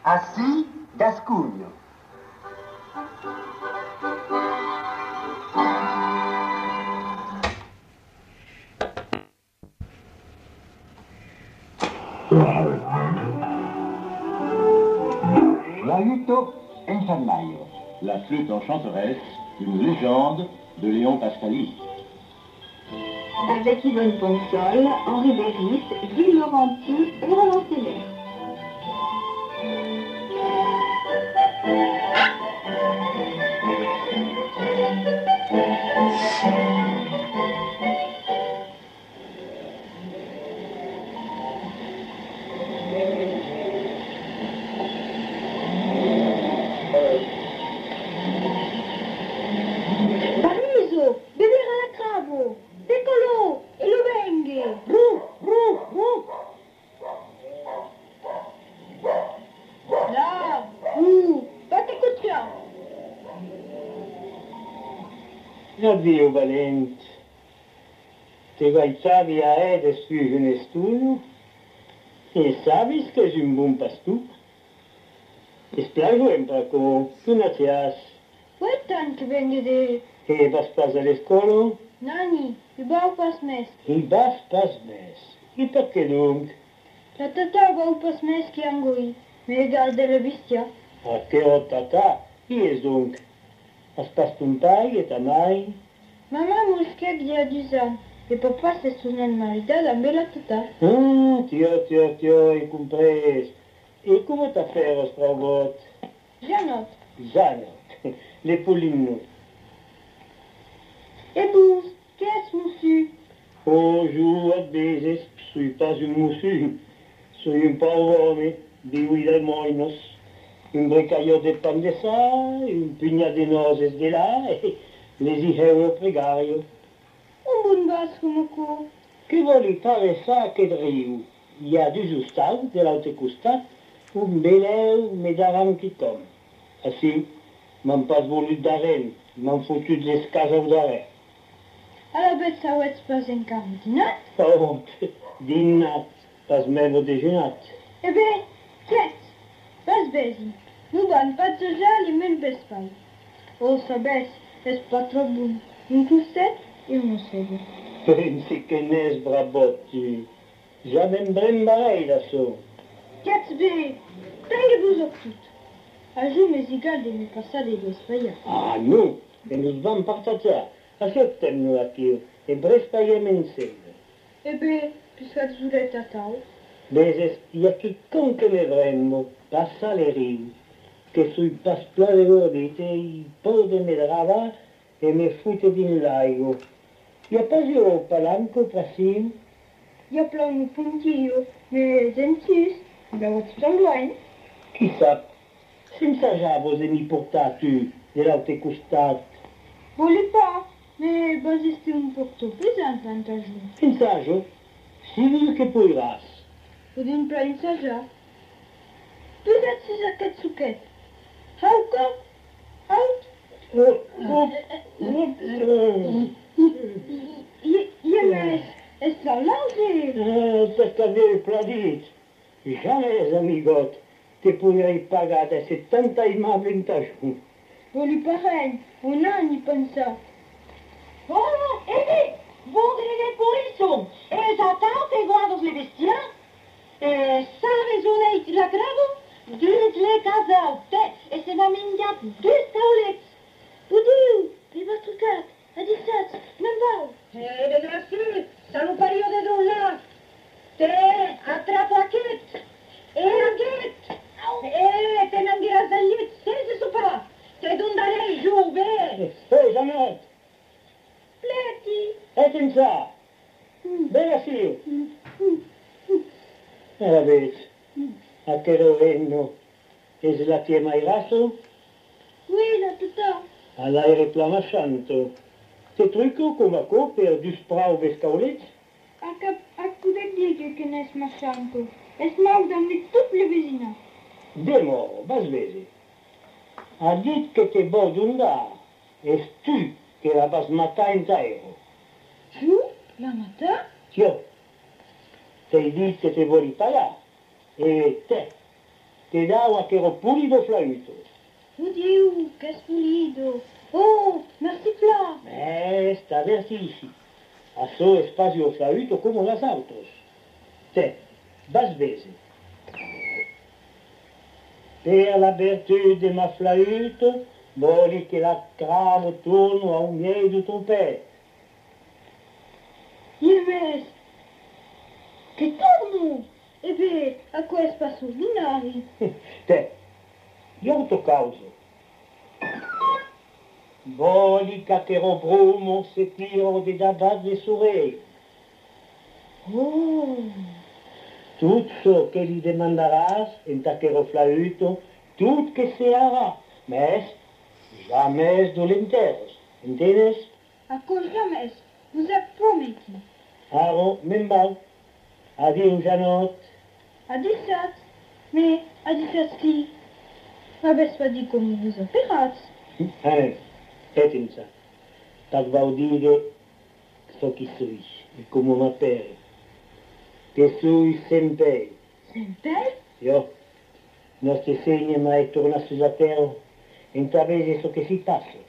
Assis, Gascugne. L'aiuto infernaio. La flûte enchanteresse, une légende de Léon Pascali. Avec Yvonne Ponsol, Henri Béris, Guy Laurenti et Roland Seller. Bariso, vedere la cravo, Decolò e lo venghe. Là, fate cuccia. Addio, valente. Te guaizavi a ed sfugge nessuno e sabis che è un buon pastu. E spiago in braco, tu non ti has. Poi tanto venghe de... E vas pas a l'escola? Nani, i bau pas mes. Il vas pas mes. E perché donc? La tata bau pas mes che angoi. Me garde la bestia. A che ho tata? Chi es donc? As pas ton pai e ta mai? Mamma musche dia 10 ans. E papà se sunan marita dambe la tata. Ah, tio, he compres. E come t'ha fait, Rostraubot? Janot. Janot. Les Paulinos. Et vous, qu'est-ce monsieur? Bonjour, baises, suis pas un moussu. Suis un pauvre homme, vivo de moinos. Un bricaillot de pan de sa, un pugnat de nozes de là, et les hijos pregario. Un bon bas come co. Che voli fare sa che driu? Hi ha du justal, de l'altre costat, un beleu me daran qui tombe. Així, m'han pas volut d'arren, m'han fotut les cases d'arrel. A la bête ça ouette pas encara dinat? Oh, dinat, pas même dejunat. Eh ben, qu'est-ce? Pas besi. Nous ban pas de jal et même bes pas. Oh, ça baisse, est pas trop bon. Une toussette et une ocelle. Pensi che n'es brabot, tu. Jamais m'brembarai là-so. Qu'est-ce be? Tengue-vous au tout. A jour mes égal de me passer des espaya. Ah, non, e nous vam partager. Acceptem-nous aquí, e brestaiem ensemble. Eh ben, puisque tu voulais tatao. Baises, hi ha quelqu'un que me vremmo, passa le riu, che sui pastua de gordite, i pode me drava e me fute din laigo. Hi ha pas jo palanco prasim? Il y a plein de puntillo, mais dentis, ben what tu loin. Qui sap? Senza ja vos mi portatu de l'altre costat. Voulez pas, mais basiste un porto pesant l'antajou. Senza jo, si vu che poiràs. Podem plaința ja. Peut-être si ça quête souquette. Hauka, haut. Iemes, est la langue. Per t'aver pladit, jamais, amigot, te pourrai pagar de 70 aimable entajou. Voulez pareil, on a n'y pensa. Oh, Edi, vondrele poliso, esattamente guardos le bestia, sa resoneit la gravo, dut le casaute, e se va mingat deux taulets. Poudou, les votre cat, à 17, même val. De dessus, salopario de dollar, te atrapo aquest, aquest, te n'andiras del llit sense sopar, te donaré jove. Jamais, Pleti. et senza. Ben ací. A ver, aquel venno, es la que mairazo, Oui, la tata. a l'aire plamassanto. Te truco come a co per du sprau vescaulets? A coudet dire que n'est machanto. Es mau d'amener toute le vésinat. Demo, vas vezi. Ha dit que te bo d'undar, es tu que la vas matar en taero. Tu, la matin? Tio, t'hai dit que te voli pagar, e te. te dau aquero pulido flauto. Dieu, qu'est-ce pulido. Oh, merci pla. Esta, versi ici. A so espacio flauto como las autos. Te, vas vese. Per la vertu de ma flauto, voli che la cravo torno a un miei du trompet. Yes. Che torno. E beh, a quoi est passo lunari? Te, io to causo. Voli qu'aquero brumo se tiro de dabat de soleil. Oh. Tout ce que li demandaràs en taquero flauto, tout que se harà, mais jamais dolenteros, entenes? À cause jamais, vous êtes promis. Aro, me'n val. Adieu, Janot. À 17. Mais à 17 qui? Avesse pas dit comme vous opérate. Anem, etinsa. Tac vau dire so chi suis, e come m'appere. Che sui sempre. Sempre? Io, nostre segne mai torna sulla terra, intravese so che si passa.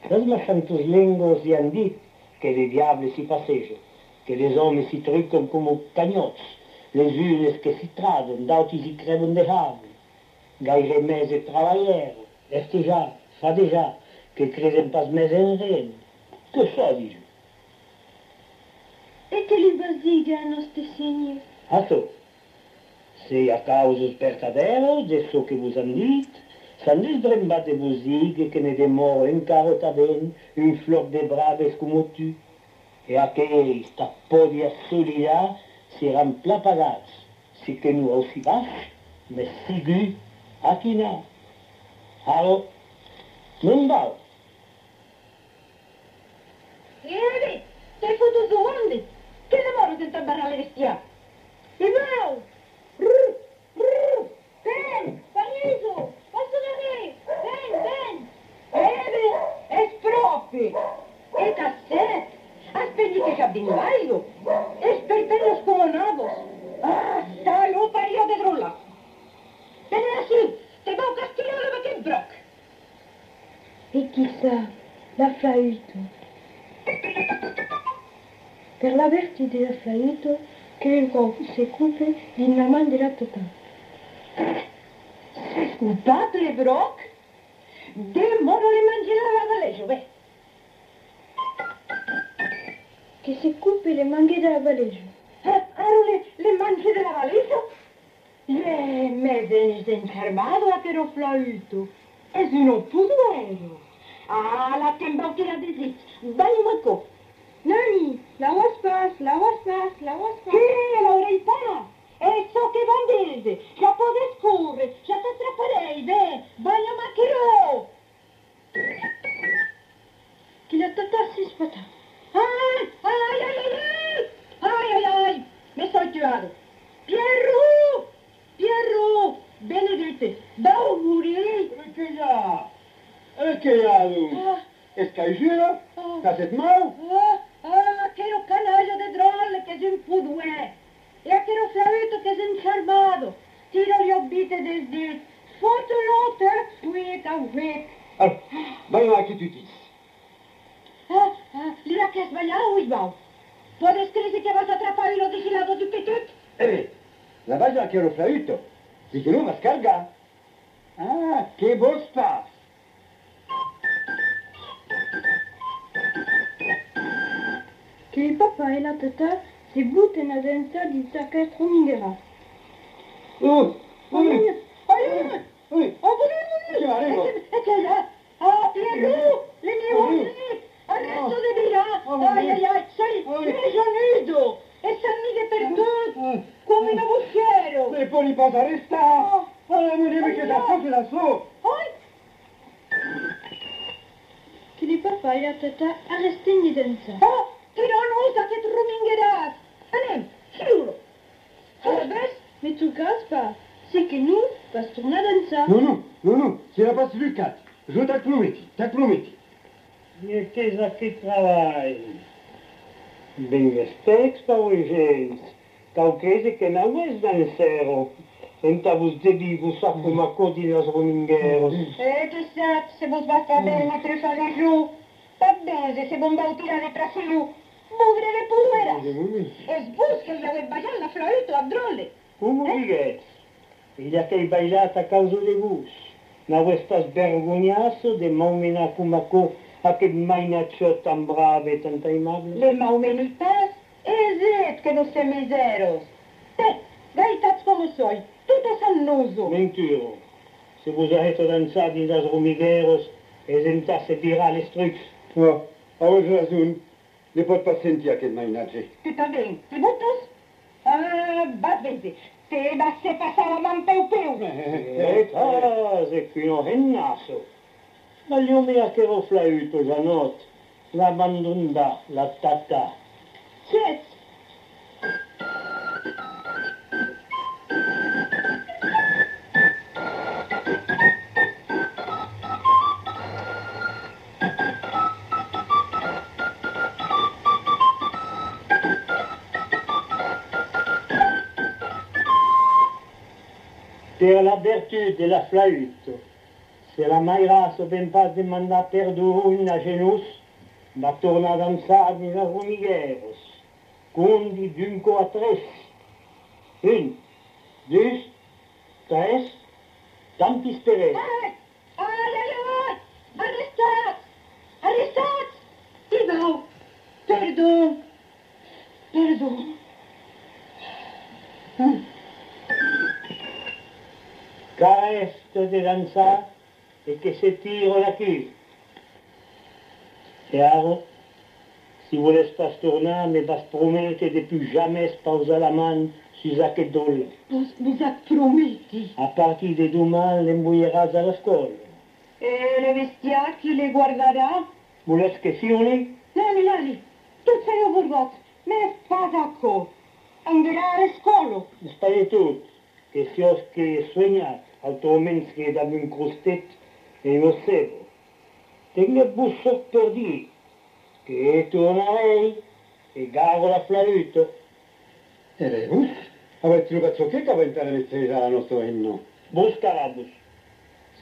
Los machantos lengos y han dit que les diables s'y passeggiano, que les hommes s'y truccano come cagnots, les unes que s'y tradono, d'autres s'y crevono de hable. Gaire mese travaillero, estejar, fadejar, que creden pas mes en ren. Que ça, dis-je? Et que li vas dire à nostre Seigneur? Atto, se a causa percaderos de so que vos han dit, s'han desbrembat de vos digue que ne demoro encara taben une flor de braves como tu, e aquesta podia solidar seran pla pagats, si que nous aussi baix, mais sigu a quina. Aro, non val. Ehi, sei fottuto onde? Che lavoro senza barrare bestia? E vai! Ben, Pariso, posso venire? Ben! Es propi! E casset! Aspetti che cabinaio! Es per pelos como nabos! Ah, salud, pario de drolla! Ven así, te va a castigar avec un broc! Et qui ça? La flauto. Per la vertu de la flauto, que il corps se coupe d'une la main de la tota. Scusate le broc? De modo le mangiare la valeggio, beh! Que se coupe les mangues de la valejo. Ero le mance della valesa? Le meses enfermado a quero flauto. Es uno puduero. Ah, la tembautera de zit. Vai maco. Nani, la waspas. Che, l'aurei pas. E so che bandese. Ja podes corre. Ja t'attraperei, beh. Vai a macchero. Qui la tata si spata. Ai, me soy tuado. Pierro, Benedette, dau morir. Que y a, donc? Est-ce qu'il y a jure? Ça fait mal? Aquero canalla de drolle che è un pudue. E aquero flauto che è infermado. Tiro gli obite del dit. Fotolo te fuit a wick. Alors, voyons à qui tu dis. Lira che è sbagliato, Isbau. Puoi scrivere che vas a atrapare lo vigilato du petit? Eh, la base a quel flauto. C'est que nous, on va se cargar. Ah, que beau space. Que il papa et la tata se buttano dentro di sacretto minghera. Oh, oui. Venite! E che là? Pierro, le mie uomini! Arresto di via! Ai, sei prigioniero! E s'annide per tutto! Come un avocero! Mais pour n'y pas arrêter. Mon Dieu, mais que ça fait la sauce. Que il papa et la tata arrestano dentro. Tironosa che trumingheras! Anem, giuro! Alabes, mais tu casses pas. C'est que nous, pas tourner dentro. Non, c'est la passe Lucas. Je t'acclometi. E che che travail. Ben respect, pa voi gens. Cauchese che non è dansero. Sentavus dedivus acum acodinas romingueros. Tu sat, se vos vas a ver entre farejo. Tabbese, se bon bautirare tra filu. Mugrere pulueras. Es vos que la bailar la flauto a drole. Como digues? Illa que bailat a causa de vos. Na vuestras vergognaso de maumena cumaco a que mainacho tan brave e tan aimable. Le maumenitas, eset que no se miseros. Gaitats como soy, tutas annuso. Mentiro. Se vos arreto dançar in das romigueros, esentasse dirà les trucs. Oh, auzi razun. Ne pot pas sentir aquest mainatge. Tu também, te botas? Bat vezi, te va se passar la man peu. Etas, e qui no hennaso. Ma gli umi a che ro flauto, Janot. La mandunda, la tata. Cet, Per la vertu de la flauto, se la maira se ben pas demanda perdun a genus, va tornar a dançar in las romigueros. Condi dunco a tres. Un, deux, tres, tantis peres. arrestats! Arrestats! Ivau, perdó. Caeste de danzar e que se tiro d'aquí. Chiaro? Si voles pas tornar, me vas prometre de plus jamais pausa la man sus aquest dol. Vos ha prometi. A partir de demain l'embulleràs a l'escola. Le bestia qui le guardarà? Voles que fioli? Nani, tot sareu vorbat. Me pas acco. Andrà a l'escola. Stai de tot, que si os que sognat, altrament que dam un crustet e no sebo. Tenga busso per dir que tornarei e garo la flauto. Erebus? Aveți rugat o che aventare mestresa la nostra inno? Buscarabus.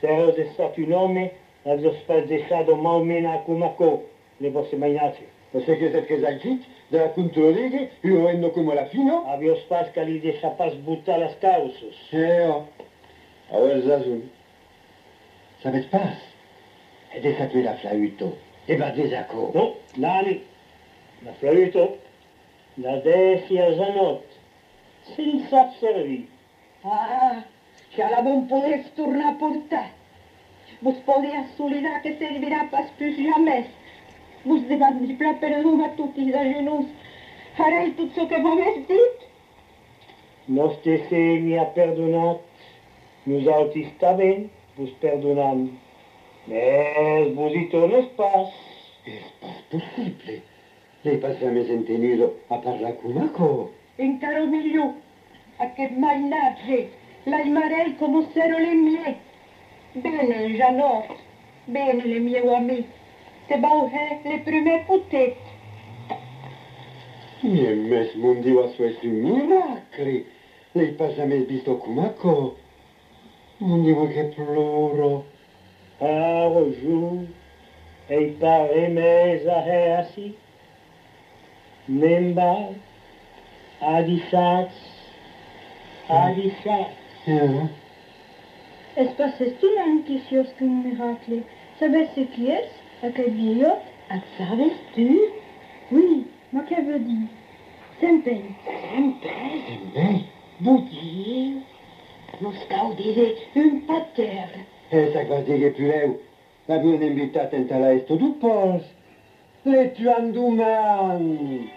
Se eros estat un home, avios pas deixado maumena acum aco, le vos imaginați. O sé que es que zagit, de la controlege, y un reino como la fino? Avios pas ca li deixa pas butar las causos. Auzi razun. Sabeți pas? E desatui la flauto. E va dezaco. No, nani, la flauto, la desi a Janot, senza servi. Que a la bon poders tornar a portar. Vos podria solidar que servirà pas plus jamais. Vos devant pla perdó a tutis a genus. Farei tot ce que m'avès dit. Nostre Seigneur a perdonat, nosaltres també vos perdonam. Mais vos hi tornes pas. Es pas posible. N'hai pas jamais entendido a parlar con Marco. Encara millor. Aquest mainatge. L'aimarei com sero le mie. Bene, Janot. Bene, le mieu amic. Te bauhe le primer putet. E mesmo un dio a suoi miracoli. N'hai pas jamais visto con Marco. Non dico che ploro. Arrojou, ei pare mes a reassi, memba, adisats. Es pas estudiant quisios que un miracle. Sabes ce qui es? Aquel vieillot? Sabes tu? Oui, ma que veut dire? Sempei. Bem, Budir. Nos caudire un pater. essa va dire più eu. L'abbiamo invitato in tala esto du pos. Le tuan duman.